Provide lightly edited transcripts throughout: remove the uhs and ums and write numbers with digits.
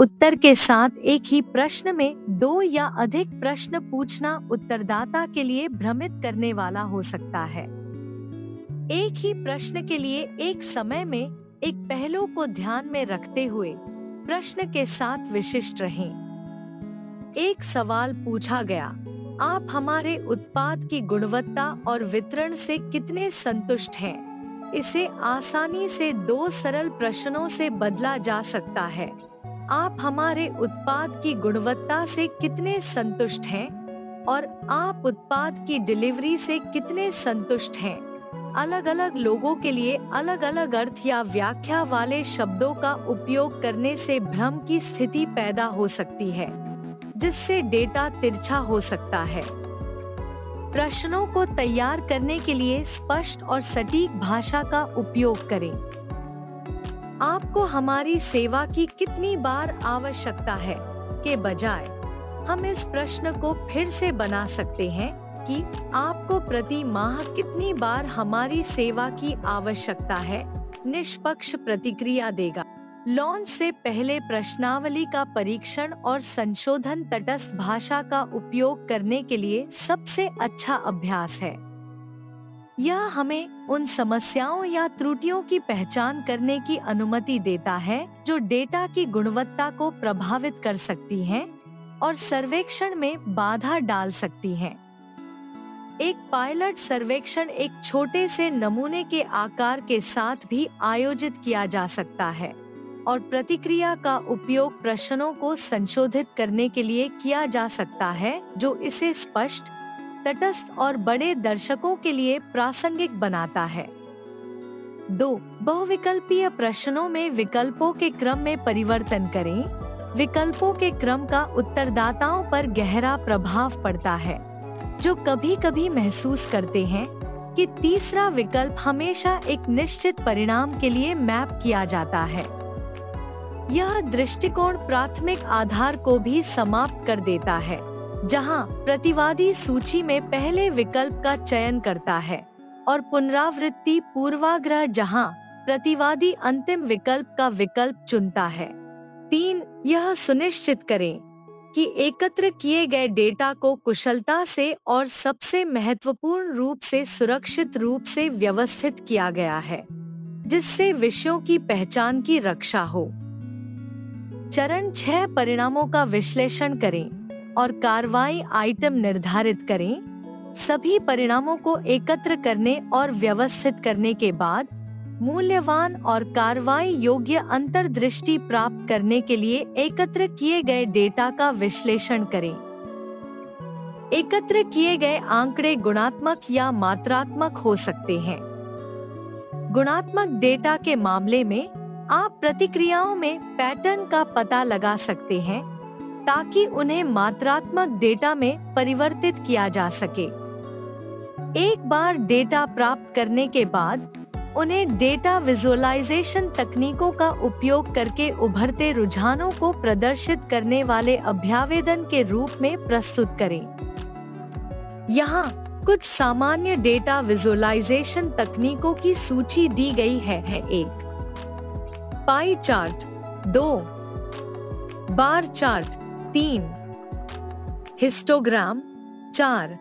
उत्तर के साथ एक ही प्रश्न में दो या अधिक प्रश्न पूछना उत्तरदाता के लिए भ्रमित करने वाला हो सकता है। एक ही प्रश्न के लिए एक समय में एक पहलू को ध्यान में रखते हुए प्रश्न के साथ विशिष्ट रहें। एक सवाल पूछा गया, आप हमारे उत्पाद की गुणवत्ता और वितरण से कितने संतुष्ट हैं? इसे आसानी से दो सरल प्रश्नों से बदला जा सकता है। आप हमारे उत्पाद की गुणवत्ता से कितने संतुष्ट हैं? और आप उत्पाद की डिलीवरी से कितने संतुष्ट हैं? अलग अलग लोगों के लिए अलग अलग अर्थ या व्याख्या वाले शब्दों का उपयोग करने से भ्रम की स्थिति पैदा हो सकती है, जिससे डेटा तिरछा हो सकता है। प्रश्नों को तैयार करने के लिए स्पष्ट और सटीक भाषा का उपयोग करें। आपको हमारी सेवा की कितनी बार आवश्यकता है के बजाय हम इस प्रश्न को फिर से बना सकते हैं कि आपको प्रति माह कितनी बार हमारी सेवा की आवश्यकता है। निष्पक्ष प्रतिक्रिया देगा। लॉन्च से पहले प्रश्नावली का परीक्षण और संशोधन तटस्थ भाषा का उपयोग करने के लिए सबसे अच्छा अभ्यास है। यह हमें उन समस्याओं या त्रुटियों की पहचान करने की अनुमति देता है जो डेटा की गुणवत्ता को प्रभावित कर सकती हैं और सर्वेक्षण में बाधा डाल सकती हैं। एक पायलट सर्वेक्षण एक छोटे से नमूने के आकार के साथ भी आयोजित किया जा सकता है और प्रतिक्रिया का उपयोग प्रश्नों को संशोधित करने के लिए किया जा सकता है जो इसे स्पष्ट, तटस्थ और बड़े दर्शकों के लिए प्रासंगिक बनाता है। 2. बहुविकल्पीय प्रश्नों में विकल्पों के क्रम में परिवर्तन करें। विकल्पों के क्रम का उत्तरदाताओं पर गहरा प्रभाव पड़ता है, जो कभी-कभी महसूस करते हैं कि तीसरा विकल्प हमेशा एक निश्चित परिणाम के लिए मैप किया जाता है। यह दृष्टिकोण प्राथमिक आधार को भी समाप्त कर देता है, जहां प्रतिवादी सूची में पहले विकल्प का चयन करता है और पुनरावृत्ति पूर्वाग्रह जहां प्रतिवादी अंतिम विकल्प का विकल्प चुनता है। 3. यह सुनिश्चित करें कि एकत्र किए गए डेटा को कुशलता से और सबसे महत्वपूर्ण रूप से सुरक्षित रूप से व्यवस्थित किया गया है, जिससे विषयों की पहचान की रक्षा हो। चरण 6 परिणामों का विश्लेषण करें और कार्रवाई आइटम निर्धारित करें। सभी परिणामों को एकत्र करने और व्यवस्थित करने के बाद मूल्यवान और कार्रवाई योग्य अंतर्दृष्टि प्राप्त करने के लिए एकत्र किए गए डेटा का विश्लेषण करें। एकत्र किए गए आंकड़े गुणात्मक या मात्रात्मक हो सकते हैं। गुणात्मक डेटा के मामले में आप प्रतिक्रियाओं में पैटर्न का पता लगा सकते हैं ताकि उन्हें मात्रात्मक डेटा में परिवर्तित किया जा सके। एक बार डेटा प्राप्त करने के बाद उन्हें डेटा विजुअलाइजेशन तकनीकों का उपयोग करके उभरते रुझानों को प्रदर्शित करने वाले अभ्यावेदन के रूप में प्रस्तुत करें। यहाँ कुछ सामान्य डेटा विजुअलाइजेशन तकनीकों की सूची दी गई है। 1. Pie chart 2. Bar chart 3. Histogram 4.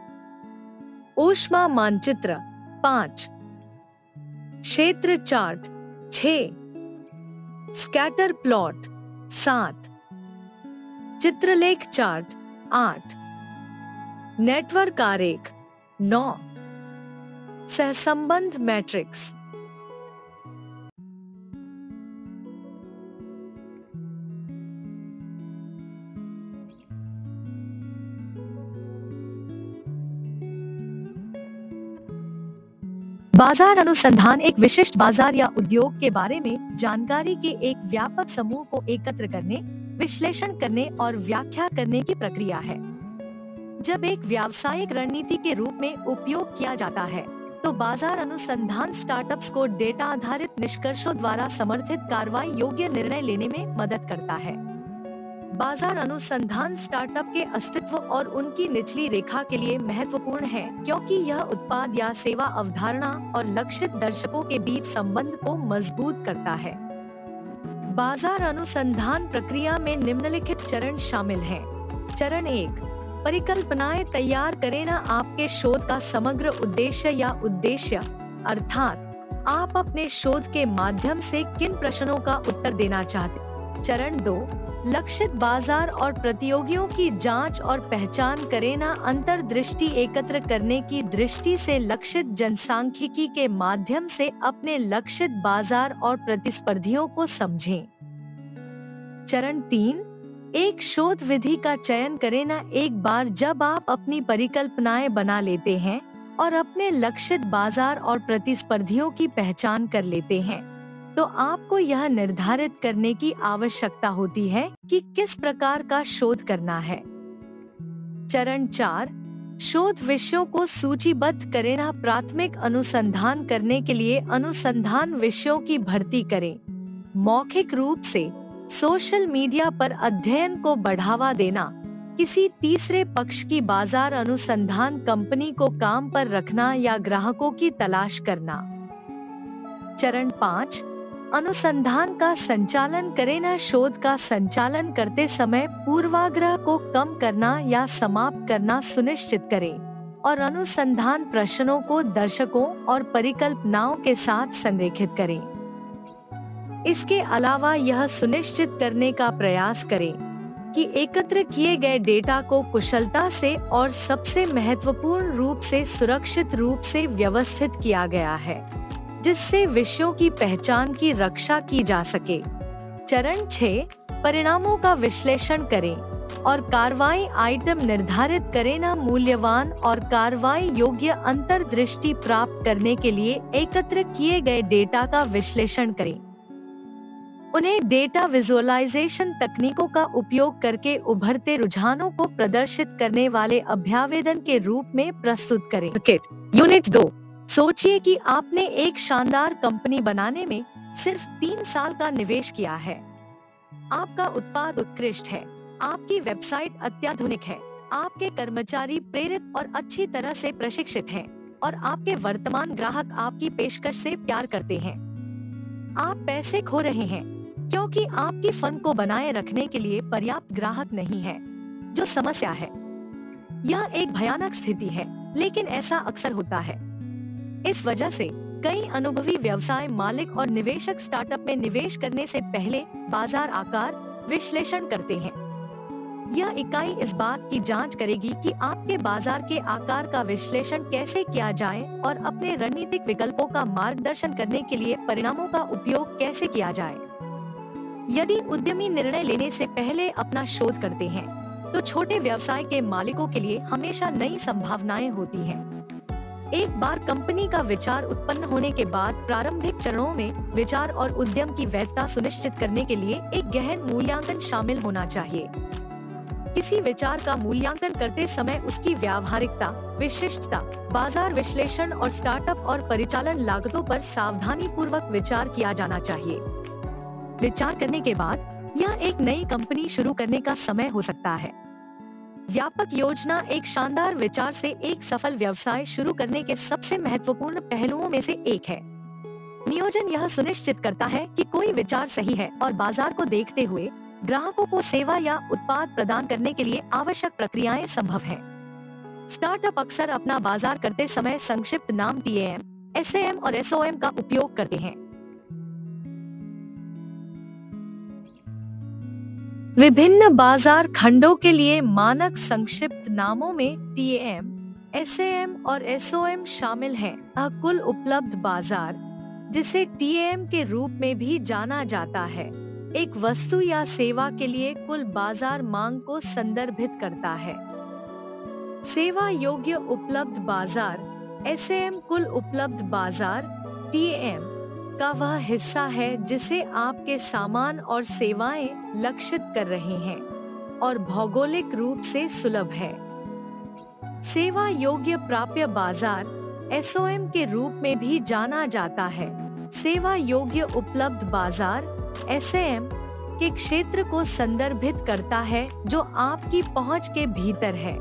ऊष्मा मानचित्र 5. क्षेत्र चार्ट 6. Scatter plot 7. चित्रलेख चार्ट 8. नेटवर्क आरेख 9. सहसंबंध मैट्रिक्स। बाजार अनुसंधान एक विशिष्ट बाजार या उद्योग के बारे में जानकारी के एक व्यापक समूह को एकत्र करने, विश्लेषण करने और व्याख्या करने की प्रक्रिया है। जब एक व्यावसायिक रणनीति के रूप में उपयोग किया जाता है, तो बाजार अनुसंधान स्टार्टअप्स को डेटा आधारित निष्कर्षों द्वारा समर्थित कार्रवाई योग्य निर्णय लेने में मदद करता है। बाजार अनुसंधान स्टार्टअप के अस्तित्व और उनकी निचली रेखा के लिए महत्वपूर्ण है, क्योंकि यह उत्पाद या सेवा अवधारणा और लक्षित दर्शकों के बीच संबंध को मजबूत करता है। बाजार अनुसंधान प्रक्रिया में निम्नलिखित चरण शामिल हैं। चरण 1, परिकल्पनाएं तैयार करें। ना आपके शोध का समग्र उद्देश्य या उद्देश्य, अर्थात आप अपने शोध के माध्यम से किन प्रश्नों का उत्तर देना चाहते। चरण 2, लक्षित बाजार और प्रतियोगियों की जांच और पहचान करें। ना अंतर्दृष्टि एकत्र करने की दृष्टि से लक्षित जनसांख्यिकी के माध्यम से अपने लक्षित बाजार और प्रतिस्पर्धियों को समझें। चरण 3, एक शोध विधि का चयन करें। ना एक बार जब आप अपनी परिकल्पनाएं बना लेते हैं और अपने लक्षित बाजार और प्रतिस्पर्धियों की पहचान कर लेते हैं, तो आपको यह निर्धारित करने की आवश्यकता होती है कि किस प्रकार का शोध करना है। चरण 4, शोध विषयों को सूचीबद्ध करें। ना प्राथमिक अनुसंधान करने के लिए अनुसंधान विषयों की भर्ती करें। मौखिक रूप से सोशल मीडिया पर अध्ययन को बढ़ावा देना, किसी तीसरे पक्ष की बाजार अनुसंधान कंपनी को काम पर रखना या ग्राहकों की तलाश करना। चरण 5, अनुसंधान का संचालन करें। ना शोध का संचालन करते समय पूर्वाग्रह को कम करना या समाप्त करना सुनिश्चित करें और अनुसंधान प्रश्नों को दर्शकों और परिकल्पनाओं के साथ संरेखित करें। इसके अलावा यह सुनिश्चित करने का प्रयास करें कि एकत्र किए गए डेटा को कुशलता से और सबसे महत्वपूर्ण रूप से सुरक्षित रूप से व्यवस्थित किया गया है, जिससे विषयों की पहचान की रक्षा की जा सके। चरण 6, परिणामों का विश्लेषण करें और कार्रवाई आइटम निर्धारित करें। ना मूल्यवान और कार्रवाई योग्य अंतर्दृष्टि प्राप्त करने के लिए एकत्र किए गए डेटा का विश्लेषण करें। उन्हें डेटा विजुअलाइजेशन तकनीकों का उपयोग करके उभरते रुझानों को प्रदर्शित करने वाले अभ्यावेदन के रूप में प्रस्तुत करें। यूनिट 2, सोचिए कि आपने एक शानदार कंपनी बनाने में सिर्फ 3 साल का निवेश किया है। आपका उत्पाद उत्कृष्ट है, आपकी वेबसाइट अत्याधुनिक है, आपके कर्मचारी प्रेरित और अच्छी तरह से प्रशिक्षित हैं, और आपके वर्तमान ग्राहक आपकी पेशकश से प्यार करते हैं। आप पैसे खो रहे हैं क्योंकि आपकी फर्म को बनाए रखने के लिए पर्याप्त ग्राहक नहीं है, जो समस्या है। यह एक भयानक स्थिति है, लेकिन ऐसा अक्सर होता है। इस वजह से कई अनुभवी व्यवसाय मालिक और निवेशक स्टार्टअप में निवेश करने से पहले बाजार आकार विश्लेषण करते हैं। यह इकाई इस बात की जांच करेगी कि आपके बाजार के आकार का विश्लेषण कैसे किया जाए और अपने रणनीतिक विकल्पों का मार्गदर्शन करने के लिए परिणामों का उपयोग कैसे किया जाए। यदि उद्यमी निर्णय लेने से पहले अपना शोध करते हैं, तो छोटे व्यवसाय के मालिकों के लिए हमेशा नई संभावनाएं होती हैं। एक बार कंपनी का विचार उत्पन्न होने के बाद प्रारंभिक चरणों में विचार और उद्यम की वैधता सुनिश्चित करने के लिए एक गहन मूल्यांकन शामिल होना चाहिए। किसी विचार का मूल्यांकन करते समय उसकी व्यावहारिकता, विशिष्टता, बाजार विश्लेषण और स्टार्टअप और परिचालन लागतों पर सावधानी पूर्वक विचार किया जाना चाहिए। विचार करने के बाद यह एक नई कंपनी शुरू करने का समय हो सकता है। व्यापक योजना एक शानदार विचार से एक सफल व्यवसाय शुरू करने के सबसे महत्वपूर्ण पहलुओं में से एक है। नियोजन यह सुनिश्चित करता है कि कोई विचार सही है और बाजार को देखते हुए ग्राहकों को सेवा या उत्पाद प्रदान करने के लिए आवश्यक प्रक्रियाएं संभव हैं। स्टार्टअप अक्सर अपना बाजार करते समय संक्षिप्त नाम TAM, SAM और SOM का उपयोग करते हैं। विभिन्न बाजार खंडों के लिए मानक संक्षिप्त नामों में TAM, SAM और SOM शामिल हैं। कुल उपलब्ध बाजार, जिसे TAM के रूप में भी जाना जाता है, एक वस्तु या सेवा के लिए कुल बाजार मांग को संदर्भित करता है। सेवा योग्य उपलब्ध बाजार, SAM कुल उपलब्ध बाजार, TAM का वह हिस्सा है जिसे आपके सामान और सेवाएं लक्षित कर रहे हैं और भौगोलिक रूप से सुलभ है। सेवा योग्य प्राप्य बाजार, SOM के रूप में भी जाना जाता है। सेवा योग्य उपलब्ध बाजार, SAM के क्षेत्र को संदर्भित करता है जो आपकी पहुंच के भीतर है।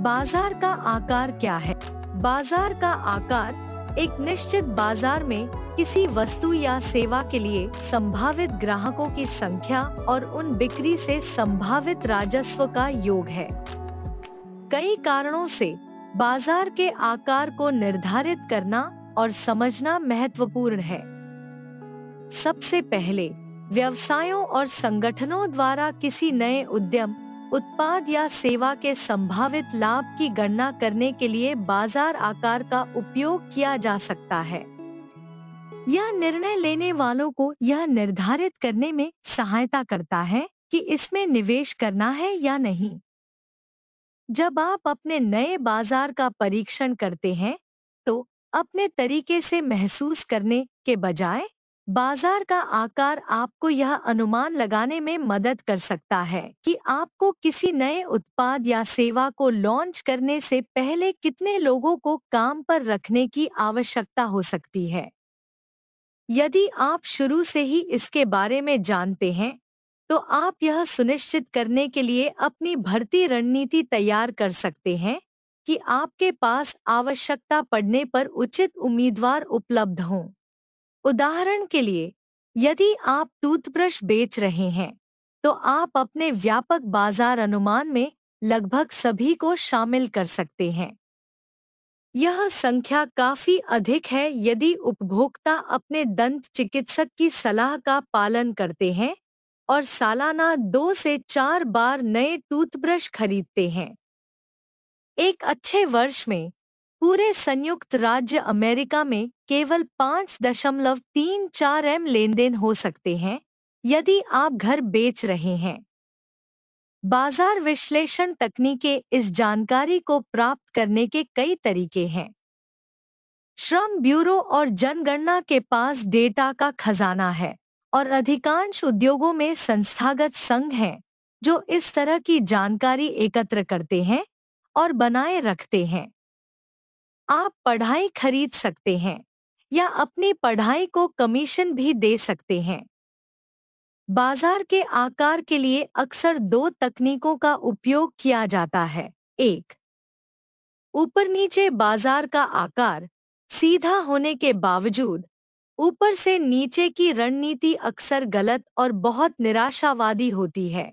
बाजार का आकार क्या है? बाजार का आकार एक निश्चित बाजार में किसी वस्तु या सेवा के लिए संभावित ग्राहकों की संख्या और उन बिक्री से संभावित राजस्व का योग है। कई कारणों से बाजार के आकार को निर्धारित करना और समझना महत्वपूर्ण है। सबसे पहले, व्यवसायों और संगठनों द्वारा किसी नए उद्यम, उत्पाद या सेवा के संभावित लाभ की गणना करने के लिए बाजार आकार का उपयोग किया जा सकता है। यह निर्णय लेने वालों को यह निर्धारित करने में सहायता करता है कि इसमें निवेश करना है या नहीं। जब आप अपने नए बाजार का परीक्षण करते हैं, तो अपने तरीके से महसूस करने के बजाय बाजार का आकार आपको यह अनुमान लगाने में मदद कर सकता है कि आपको किसी नए उत्पाद या सेवा को लॉन्च करने से पहले कितने लोगों को काम पर रखने की आवश्यकता हो सकती है। यदि आप शुरू से ही इसके बारे में जानते हैं, तो आप यह सुनिश्चित करने के लिए अपनी भर्ती रणनीति तैयार कर सकते हैं कि आपके पास आवश्यकता पड़ने पर उचित उम्मीदवार उपलब्ध हों। उदाहरण के लिए, यदि आप टूथब्रश बेच रहे हैं, तो आप अपने व्यापक बाजार अनुमान में लगभग सभी को शामिल कर सकते हैं। यह संख्या काफी अधिक है यदि उपभोक्ता अपने दंत चिकित्सक की सलाह का पालन करते हैं और सालाना 2 से 4 बार नए टूथब्रश खरीदते हैं। एक अच्छे वर्ष में पूरे संयुक्त राज्य अमेरिका में केवल 5.34 एम लेनदेन हो सकते हैं यदि आप घर बेच रहे हैं। बाजार विश्लेषण तकनीकें इस जानकारी को प्राप्त करने के कई तरीके हैं। श्रम ब्यूरो और जनगणना के पास डेटा का खजाना है और अधिकांश उद्योगों में संस्थागत संघ हैं जो इस तरह की जानकारी एकत्र करते हैं और बनाए रखते हैं। आप पढ़ाई खरीद सकते हैं या अपनी पढ़ाई को कमीशन भी दे सकते हैं। बाजार के आकार के लिए अक्सर 2 तकनीकों का उपयोग किया जाता है। एक, ऊपर नीचे बाजार का आकार सीधा होने के बावजूद ऊपर से नीचे की रणनीति अक्सर गलत और बहुत निराशावादी होती है।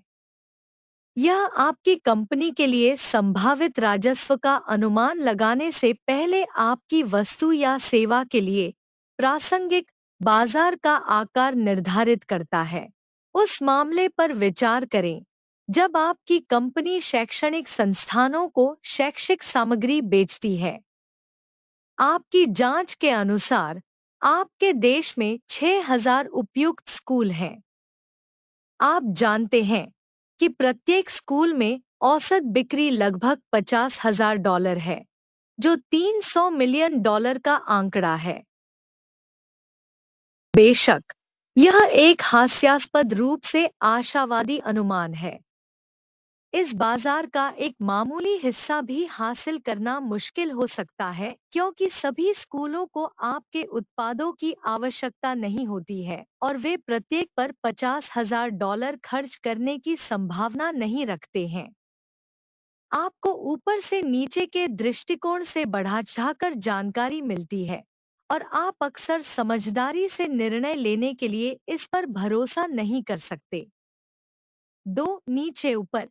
यह आपकी कंपनी के लिए संभावित राजस्व का अनुमान लगाने से पहले आपकी वस्तु या सेवा के लिए प्रासंगिक बाजार का आकार निर्धारित करता है। उस मामले पर विचार करें जब आपकी कंपनी शैक्षणिक संस्थानों को शैक्षिक सामग्री बेचती है। आपकी जांच के अनुसार आपके देश में 6,000 उपयुक्त स्कूल हैं। आप जानते हैं कि प्रत्येक स्कूल में औसत बिक्री लगभग $50,000 है, जो $300 मिलियन का आंकड़ा है। बेशक, यह एक हास्यास्पद रूप से आशावादी अनुमान है। इस बाजार का एक मामूली हिस्सा भी हासिल करना मुश्किल हो सकता है क्योंकि सभी स्कूलों को आपके उत्पादों की आवश्यकता नहीं होती है और वे प्रत्येक पर $50,000 खर्च करने की संभावना नहीं रखते हैं। आपको ऊपर से नीचे के दृष्टिकोण से बढ़ा-चढ़ाकर जानकारी मिलती है और आप अक्सर समझदारी से निर्णय लेने के लिए इस पर भरोसा नहीं कर सकते। 2, नीचे ऊपर,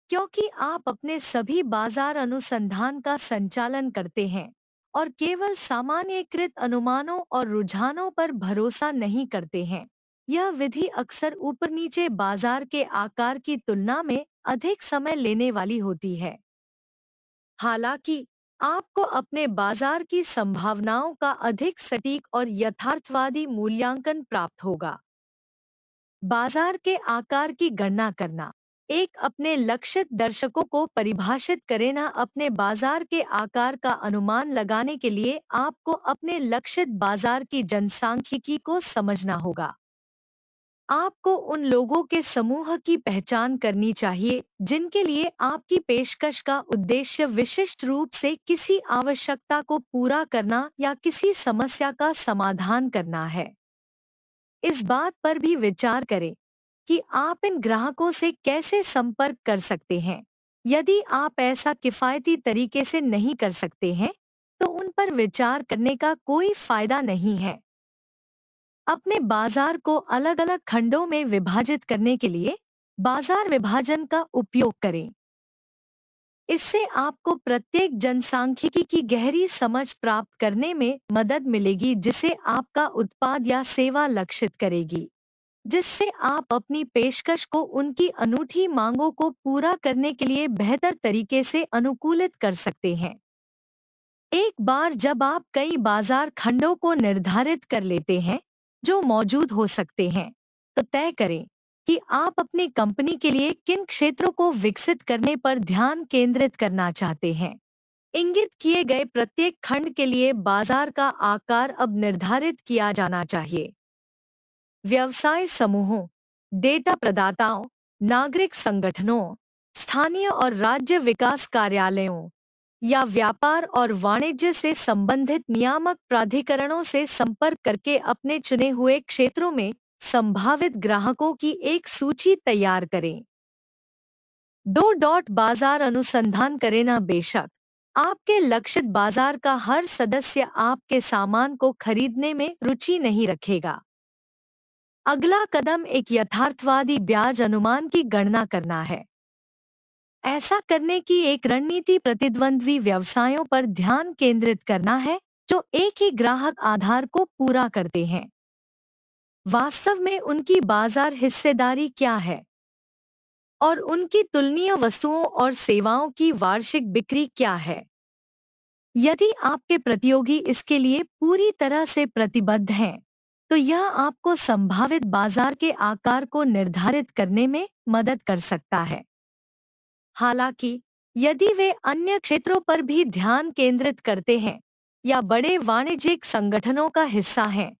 क्योंकि आप अपने सभी बाजार अनुसंधान का संचालन करते हैं और केवल सामान्यीकृत अनुमानों और रुझानों पर भरोसा नहीं करते हैं। यह विधि अक्सर ऊपर नीचे बाजार के आकार की तुलना में अधिक समय लेने वाली होती है। हालांकि आपको अपने बाजार की संभावनाओं का अधिक सटीक और यथार्थवादी मूल्यांकन प्राप्त होगा। बाजार के आकार की गणना करना। एक, अपने लक्षित दर्शकों को परिभाषित करें। ना अपने बाजार के आकार का अनुमान लगाने के लिए आपको अपने लक्षित बाजार की जनसांख्यिकी को समझना होगा। आपको उन लोगों के समूह की पहचान करनी चाहिए जिनके लिए आपकी पेशकश का उद्देश्य विशिष्ट रूप से किसी आवश्यकता को पूरा करना या किसी समस्या का समाधान करना है। इस बात पर भी विचार करें कि आप इन ग्राहकों से कैसे संपर्क कर सकते हैं। यदि आप ऐसा किफायती तरीके से नहीं कर सकते हैं, तो उन पर विचार करने का कोई फायदा नहीं है। अपने बाजार को अलग अलग खंडों में विभाजित करने के लिए बाजार विभाजन का उपयोग करें। इससे आपको प्रत्येक जनसांख्यिकी की गहरी समझ प्राप्त करने में मदद मिलेगी, जिसे आपका उत्पाद या सेवा लक्षित करेगी, जिससे आप अपनी पेशकश को उनकी अनूठी मांगों को पूरा करने के लिए बेहतर तरीके से अनुकूलित कर सकते हैं। एक बार जब आप कई बाजार खंडों को निर्धारित कर लेते हैं जो मौजूद हो सकते हैं, तो तय करें कि आप अपनी कंपनी के लिए किन क्षेत्रों को विकसित करने पर ध्यान केंद्रित करना चाहते हैं। इंगित किए गए प्रत्येक खंड के लिए बाजार का आकार अब निर्धारित किया जाना चाहिए। व्यवसाय समूहों, डेटा प्रदाताओं, नागरिक संगठनों, स्थानीय और राज्य विकास कार्यालयों या व्यापार और वाणिज्य से संबंधित नियामक प्राधिकरणों से संपर्क करके अपने चुने हुए क्षेत्रों में संभावित ग्राहकों की एक सूची तैयार करें। बाजार अनुसंधान करें। ना बेशक आपके लक्षित बाजार का हर सदस्य आपके सामान को खरीदने में रुचि नहीं रखेगा। अगला कदम एक यथार्थवादी ब्याज अनुमान की गणना करना है। ऐसा करने की एक रणनीति प्रतिद्वंद्वी व्यवसायों पर ध्यान केंद्रित करना है जो एक ही ग्राहक आधार को पूरा करते हैं। वास्तव में उनकी बाजार हिस्सेदारी क्या है और उनकी तुलनीय वस्तुओं और सेवाओं की वार्षिक बिक्री क्या है। यदि आपके प्रतियोगी इसके लिए पूरी तरह से प्रतिबद्ध हैं, तो यह आपको संभावित बाजार के आकार को निर्धारित करने में मदद कर सकता है। हालांकि यदि वे अन्य क्षेत्रों पर भी ध्यान केंद्रित करते हैं या बड़े वाणिज्यिक संगठनों का हिस्सा हैं,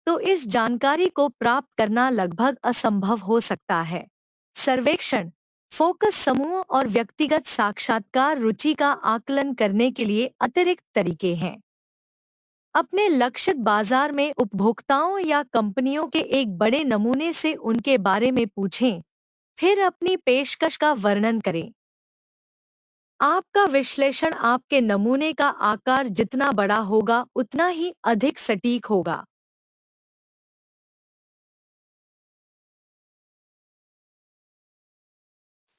तो इस जानकारी को प्राप्त करना लगभग असंभव हो सकता है। सर्वेक्षण, फोकस समूह और व्यक्तिगत साक्षात्कार रुचि का आकलन करने के लिए अतिरिक्त तरीके हैं। अपने लक्षित बाजार में उपभोक्ताओं या कंपनियों के एक बड़े नमूने से उनके बारे में पूछें, फिर अपनी पेशकश का वर्णन करें। आपका विश्लेषण आपके नमूने का आकार जितना बड़ा होगा उतना ही अधिक सटीक होगा।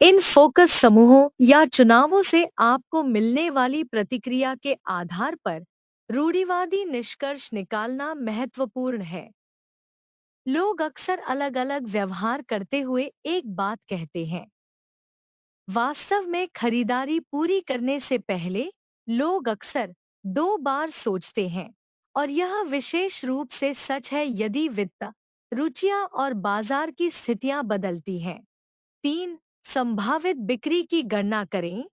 इन फोकस समूहों या चुनावों से आपको मिलने वाली प्रतिक्रिया के आधार पर रूढ़िवादी निष्कर्ष निकालना महत्वपूर्ण है। लोग अक्सर अलग अलग व्यवहार करते हुए एक बात कहते हैं। वास्तव में खरीदारी पूरी करने से पहले लोग अक्सर 2 बार सोचते हैं, और यह विशेष रूप से सच है यदि वित्त, रुचियां और बाजार की स्थितियां बदलती हैं। 3. संभावित बिक्री की गणना करें।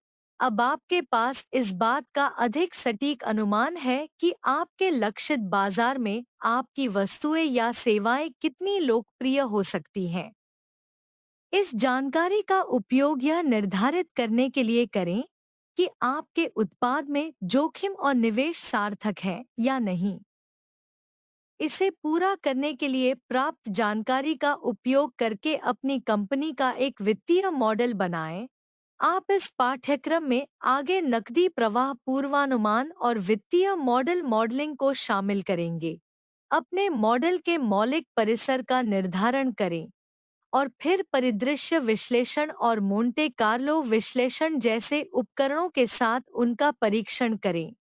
अब आपके पास इस बात का अधिक सटीक अनुमान है कि आपके लक्षित बाजार में आपकी वस्तुएं या सेवाएं कितनी लोकप्रिय हो सकती हैं। इस जानकारी का उपयोग यह निर्धारित करने के लिए करें कि आपके उत्पाद में जोखिम और निवेश सार्थक है या नहीं। इसे पूरा करने के लिए प्राप्त जानकारी का उपयोग करके अपनी कंपनी का एक वित्तीय मॉडल बनाएं। आप इस पाठ्यक्रम में आगे नकदी प्रवाह पूर्वानुमान और वित्तीय मॉडल मॉडलिंग को शामिल करेंगे। अपने मॉडल के मौलिक परिसर का निर्धारण करें और फिर परिदृश्य विश्लेषण और मोंटे कार्लो विश्लेषण जैसे उपकरणों के साथ उनका परीक्षण करें।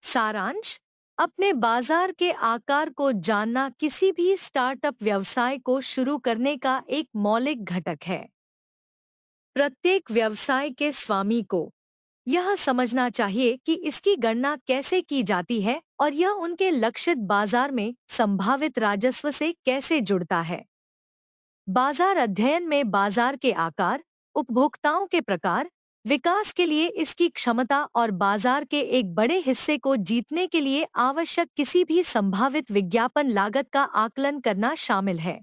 सारांश, अपने बाजार के आकार को जानना किसी भी स्टार्टअप व्यवसाय को शुरू करने का एक मौलिक घटक है। प्रत्येक व्यवसाय के स्वामी को यह समझना चाहिए कि इसकी गणना कैसे की जाती है और यह उनके लक्षित बाजार में संभावित राजस्व से कैसे जुड़ता है। बाजार अध्ययन में बाजार के आकार, उपभोक्ताओं के प्रकार, विकास के लिए इसकी क्षमता और बाजार के एक बड़े हिस्से को जीतने के लिए आवश्यक किसी भी संभावित विज्ञापन लागत का आकलन करना शामिल है।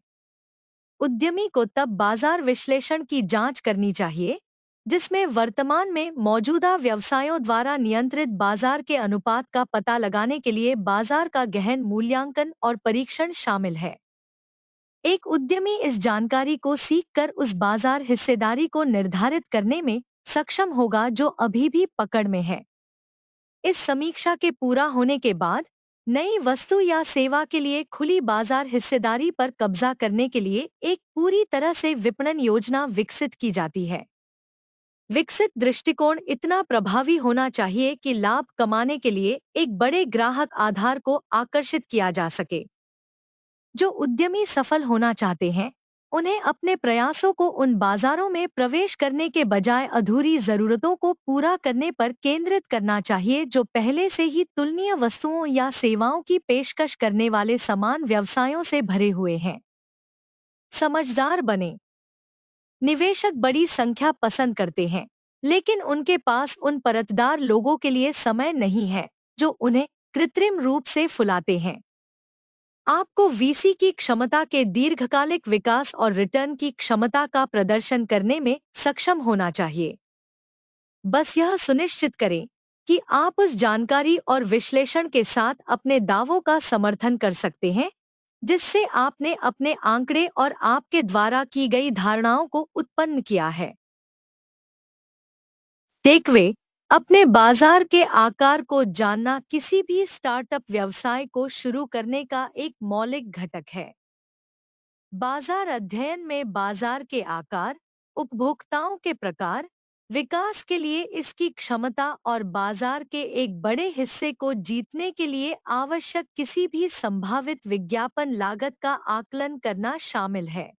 उद्यमी को तब बाजार विश्लेषण की जांच करनी चाहिए जिसमें वर्तमान में मौजूदा व्यवसायों द्वारा नियंत्रित बाजार के अनुपात का पता लगाने के लिए बाजार का गहन मूल्यांकन और परीक्षण शामिल है। एक उद्यमी इस जानकारी को सीखकर उस बाजार हिस्सेदारी को निर्धारित करने में सक्षम होगा जो अभी भी पकड़ में है। इस समीक्षा के पूरा होने के बाद नई वस्तु या सेवा के लिए खुली बाजार हिस्सेदारी पर कब्जा करने के लिए एक पूरी तरह से विपणन योजना विकसित की जाती है। विकसित दृष्टिकोण इतना प्रभावी होना चाहिए कि लाभ कमाने के लिए एक बड़े ग्राहक आधार को आकर्षित किया जा सके। जो उद्यमी सफल होना चाहते हैं, उन्हें अपने प्रयासों को उन बाजारों में प्रवेश करने के बजाय अधूरी जरूरतों को पूरा करने पर केंद्रित करना चाहिए जो पहले से ही तुलनीय वस्तुओं या सेवाओं की पेशकश करने वाले समान व्यवसायों से भरे हुए हैं। समझदार बने। निवेशक बड़ी संख्या पसंद करते हैं, लेकिन उनके पास उन परतदार लोगों के लिए समय नहीं है जो उन्हें कृत्रिम रूप से फुलाते हैं। आपको वीसी की क्षमता के दीर्घकालिक विकास और रिटर्न की क्षमता का प्रदर्शन करने में सक्षम होना चाहिए। बस यह सुनिश्चित करें कि आप उस जानकारी और विश्लेषण के साथ अपने दावों का समर्थन कर सकते हैं जिससे आपने अपने आंकड़े और आपके द्वारा की गई धारणाओं को उत्पन्न किया है। टेकवे, अपने बाजार के आकार को जानना किसी भी स्टार्टअप व्यवसाय को शुरू करने का एक मौलिक घटक है। बाजार अध्ययन में बाजार के आकार, उपभोक्ताओं के प्रकार, विकास के लिए इसकी क्षमता और बाजार के एक बड़े हिस्से को जीतने के लिए आवश्यक किसी भी संभावित विज्ञापन लागत का आकलन करना शामिल है।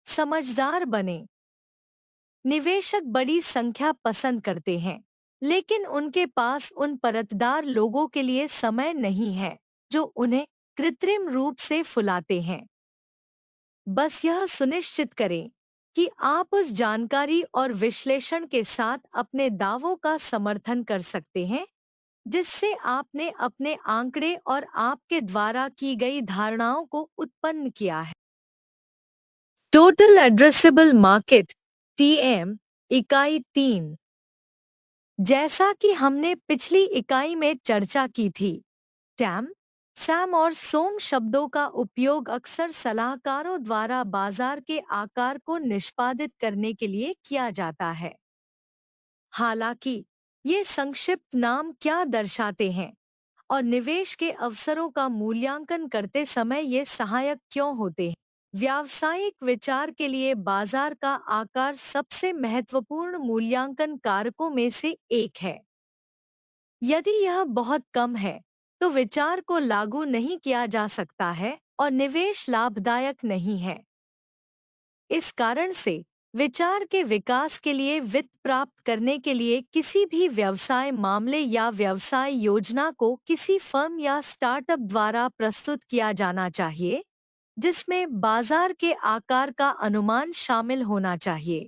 समझदार बने। निवेशक बड़ी संख्या पसंद करते हैं, लेकिन उनके पास उन परतदार लोगों के लिए समय नहीं है जो उन्हें कृत्रिम रूप से फुलाते हैं। बस यह सुनिश्चित करें कि आप उस जानकारी और विश्लेषण के साथ अपने दावों का समर्थन कर सकते हैं जिससे आपने अपने आंकड़े और आपके द्वारा की गई धारणाओं को उत्पन्न किया है। टोटल एड्रेसेबल मार्केट टीएम इकाई 3। जैसा कि हमने पिछली इकाई में चर्चा की थी, टैम, सैम और सोम शब्दों का उपयोग अक्सर सलाहकारों द्वारा बाजार के आकार को निष्पादित करने के लिए किया जाता है। हालांकि ये संक्षिप्त नाम क्या दर्शाते हैं और निवेश के अवसरों का मूल्यांकन करते समय ये सहायक क्यों होते हैं? व्यावसायिक विचार के लिए बाजार का आकार सबसे महत्वपूर्ण मूल्यांकन कारकों में से एक है। यदि यह बहुत कम है, तो विचार को लागू नहीं किया जा सकता है और निवेश लाभदायक नहीं है। इस कारण से विचार के विकास के लिए वित्त प्राप्त करने के लिए किसी भी व्यवसाय मामले या व्यवसाय योजना को किसी फर्म या स्टार्टअप द्वारा प्रस्तुत किया जाना चाहिए, जिसमें बाजार के आकार का अनुमान शामिल होना चाहिए।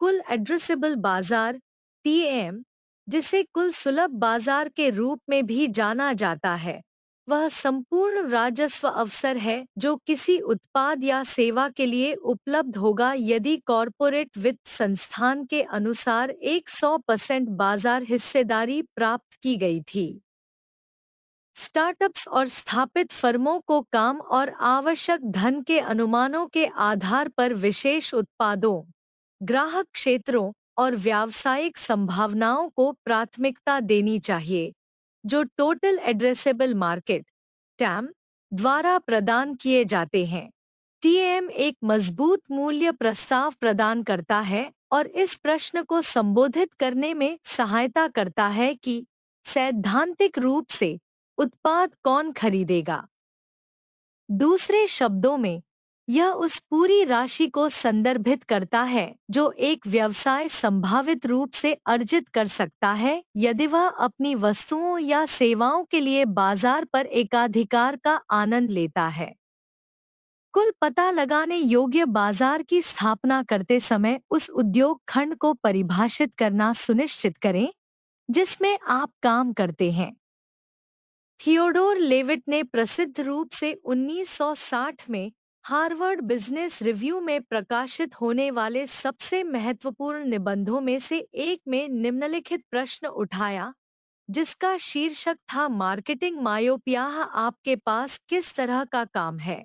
कुल एड्रेसेबल बाजार टीएम, जिसे कुल सुलभ बाजार के रूप में भी जाना जाता है, वह संपूर्ण राजस्व अवसर है जो किसी उत्पाद या सेवा के लिए उपलब्ध होगा यदि कॉर्पोरेट वित्त संस्थान के अनुसार 100% बाजार हिस्सेदारी प्राप्त की गई थी। स्टार्टअप्स और स्थापित फर्मों को काम और आवश्यक धन के अनुमानों के आधार पर विशेष उत्पादों, ग्राहक क्षेत्रों और व्यावसायिक संभावनाओं को प्राथमिकता देनी चाहिए, जो टोटल एड्रेसेबल मार्केट टैम द्वारा प्रदान किए जाते हैं। टीएम एक मजबूत मूल्य प्रस्ताव प्रदान करता है और इस प्रश्न को संबोधित करने में सहायता करता है कि सैद्धांतिक रूप से उत्पाद कौन खरीदेगा। दूसरे शब्दों में, यह उस पूरी राशि को संदर्भित करता है जो एक व्यवसाय संभावित रूप से अर्जित कर सकता है यदि वह अपनी वस्तुओं या सेवाओं के लिए बाजार पर एकाधिकार का आनंद लेता है। कुल पता लगाने योग्य बाजार की स्थापना करते समय उस उद्योग खंड को परिभाषित करना सुनिश्चित करें जिसमें आप काम करते हैं। थियोडोर लेविट ने प्रसिद्ध रूप से 1960 में हार्वर्ड बिजनेस रिव्यू में प्रकाशित होने वाले सबसे महत्वपूर्ण निबंधों में से एक में निम्नलिखित प्रश्न उठाया, जिसका शीर्षक था मार्केटिंग मायोपिया, आपके पास किस तरह का काम है।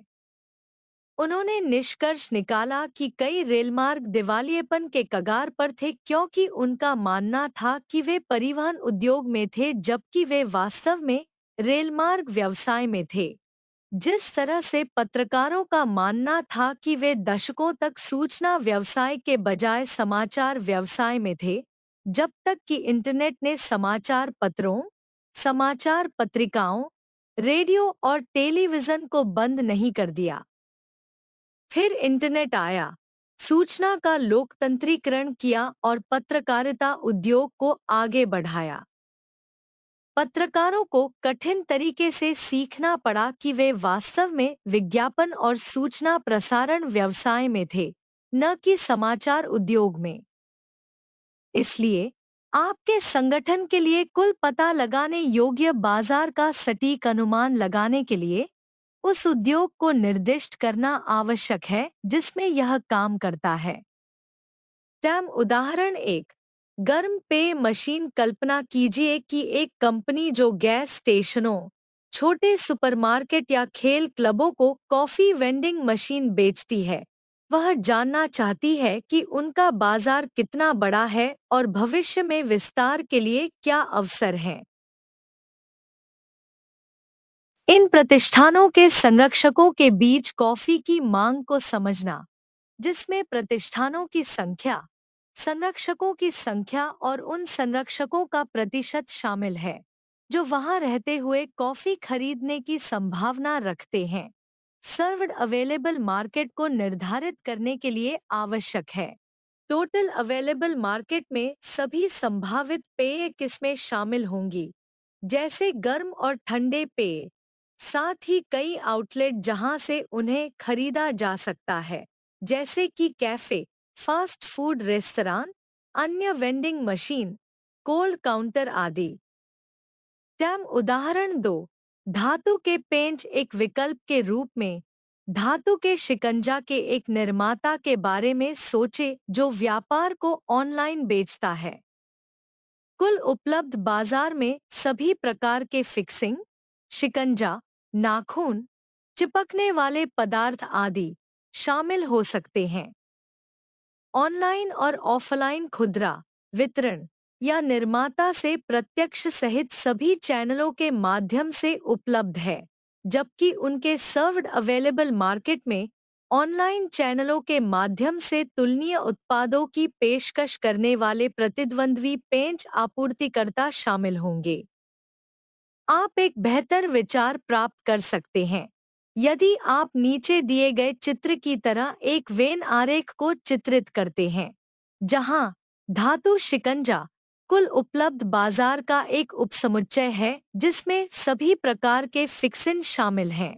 उन्होंने निष्कर्ष निकाला कि कई रेलमार्ग दिवालियेपन के कगार पर थे क्योंकि उनका मानना था कि वे परिवहन उद्योग में थे जबकि वे वास्तव में रेलमार्ग व्यवसाय में थे। जिस तरह से पत्रकारों का मानना था कि वे दशकों तक सूचना व्यवसाय के बजाय समाचार व्यवसाय में थे, जब तक कि इंटरनेट ने समाचार पत्रों, समाचार पत्रिकाओं, रेडियो और टेलीविजन को बंद नहीं कर दिया। फिर इंटरनेट आया, सूचना का लोकतंत्रीकरण किया और पत्रकारिता उद्योग को आगे बढ़ाया। पत्रकारों को कठिन तरीके से सीखना पड़ा कि वे वास्तव में विज्ञापन और सूचना प्रसारण व्यवसाय में थे, न कि समाचार उद्योग में। इसलिए आपके संगठन के लिए कुल पता लगाने योग्य बाजार का सटीक अनुमान लगाने के लिए उस उद्योग को निर्दिष्ट करना आवश्यक है जिसमें यह काम करता है। उदाहरण एक, गर्म पेय मशीन। कल्पना कीजिए कि एक कंपनी जो गैस स्टेशनों, छोटे सुपरमार्केट या खेल क्लबों को कॉफी वेंडिंग मशीन बेचती है, वह जानना चाहती है कि उनका बाजार कितना बड़ा है और भविष्य में विस्तार के लिए क्या अवसर हैं। इन प्रतिष्ठानों के संरक्षकों के बीच कॉफी की मांग को समझना, जिसमें प्रतिष्ठानों की संख्या, संरक्षकों की संख्या और उन संरक्षकों का प्रतिशत शामिल है जो वहां रहते हुए कॉफी खरीदने की संभावना रखते हैं, सर्वड अवेलेबल मार्केट को निर्धारित करने के लिए आवश्यक है। टोटल अवेलेबल मार्केट में सभी संभावित पेय किस्में शामिल होंगी, जैसे गर्म और ठंडे पेय, साथ ही कई आउटलेट जहां से उन्हें खरीदा जा सकता है, जैसे कि कैफे, फास्ट फूड रेस्तरां, अन्य वेंडिंग मशीन, कोल्ड काउंटर आदि। उदाहरण 2, धातु के पेंच एक विकल्प के रूप में धातु के शिकंजा के एक निर्माता के बारे में सोचे जो व्यापार को ऑनलाइन बेचता है। कुल उपलब्ध बाजार में सभी प्रकार के फिक्सिंग, शिकंजा, नाखून, चिपकने वाले पदार्थ आदि शामिल हो सकते हैं। ऑनलाइन और ऑफलाइन खुदरा वितरण या निर्माता से प्रत्यक्ष सहित सभी चैनलों के माध्यम से उपलब्ध है, जबकि उनके सर्वड अवेलेबल मार्केट में ऑनलाइन चैनलों के माध्यम से तुलनीय उत्पादों की पेशकश करने वाले प्रतिद्वंद्वी पेंच आपूर्तिकर्ता शामिल होंगे। आप एक बेहतर विचार प्राप्त कर सकते हैं यदि आप नीचे दिए गए चित्र की तरह एक वेन आरेख को चित्रित करते हैं, जहां धातु शिकंजा कुल उपलब्ध बाजार का एक उपसमुच्चय है जिसमें सभी प्रकार के फिक्सिन शामिल हैं।